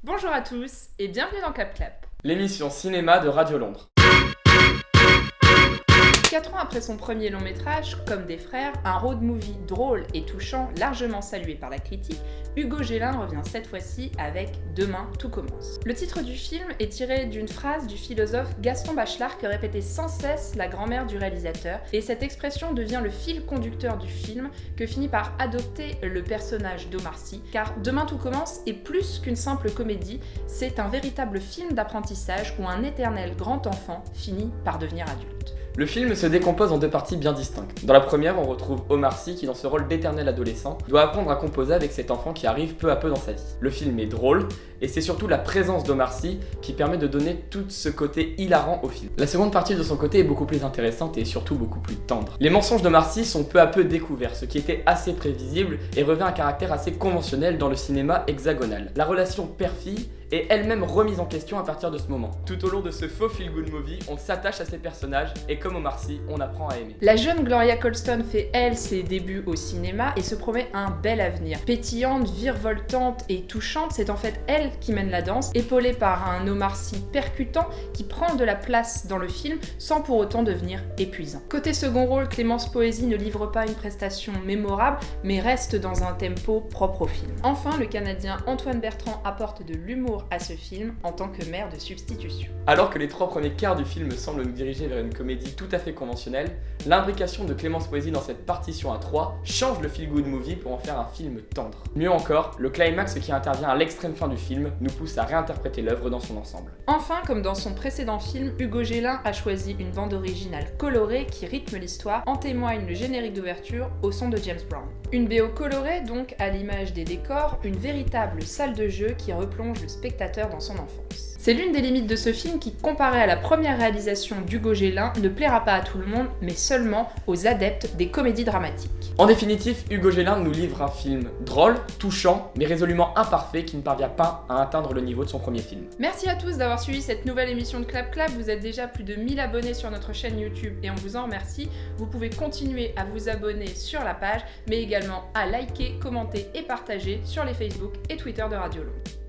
Bonjour à tous et bienvenue dans Clap Clap. L'émission cinéma de Radio Londres. 4 ans après son premier long métrage, Comme des frères, un road movie drôle et touchant, largement salué par la critique, Hugo Gélin revient cette fois-ci avec Demain tout commence. Le titre du film est tiré d'une phrase du philosophe Gaston Bachelard que répétait sans cesse la grand-mère du réalisateur, et cette expression devient le fil conducteur du film que finit par adopter le personnage d'Omar Sy, car Demain tout commence est plus qu'une simple comédie, c'est un véritable film d'apprentissage où un éternel grand enfant finit par devenir adulte. Le film se décompose en deux parties bien distinctes. Dans la première, on retrouve Omar Sy qui, dans ce rôle d'éternel adolescent, doit apprendre à composer avec cet enfant qui arrive peu à peu dans sa vie. Le film est drôle, et c'est surtout la présence d'Omar Sy qui permet de donner tout ce côté hilarant au film. La seconde partie de son côté est beaucoup plus intéressante et surtout beaucoup plus tendre. Les mensonges d'Omar Sy sont peu à peu découverts, ce qui était assez prévisible et revêt un caractère assez conventionnel dans le cinéma hexagonal. La relation père-fille est elle-même remise en question à partir de ce moment. Tout au long de ce faux feel-good movie, on s'attache à ces personnages et comme Omar Sy, on apprend à aimer. La jeune Gloria Colston fait, elle, ses débuts au cinéma et se promet un bel avenir. Pétillante, virevoltante et touchante, c'est en fait elle qui mène la danse, épaulée par un Omar Sy percutant qui prend de la place dans le film sans pour autant devenir épuisant. Côté second rôle, Clémence Poésy ne livre pas une prestation mémorable, mais reste dans un tempo propre au film. Enfin, le Canadien Antoine Bertrand apporte de l'humour à ce film en tant que mère de substitution. Alors que les 3 premiers quarts du film semblent nous diriger vers une comédie tout à fait conventionnelle, l'imbrication de Clémence Poésy dans cette partition à 3 change le feel-good movie pour en faire un film tendre. Mieux encore, le climax qui intervient à l'extrême fin du film nous pousse à réinterpréter l'œuvre dans son ensemble. Enfin, comme dans son précédent film, Hugo Gélin a choisi une bande originale colorée qui rythme l'histoire, en témoigne le générique d'ouverture au son de James Brown. Une BO colorée donc à l'image des décors, une véritable salle de jeu qui replonge le spectateur dans son enfance. C'est l'une des limites de ce film qui, comparé à la première réalisation d'Hugo Gélin, ne plaira pas à tout le monde, mais seulement aux adeptes des comédies dramatiques. En définitive, Hugo Gélin nous livre un film drôle, touchant, mais résolument imparfait qui ne parvient pas à atteindre le niveau de son premier film. Merci à tous d'avoir suivi cette nouvelle émission de Clap Clap. Vous êtes déjà plus de 1000 abonnés sur notre chaîne YouTube et on vous en remercie. Vous pouvez continuer à vous abonner sur la page, mais également à liker, commenter et partager sur les Facebook et Twitter de Radio Londres.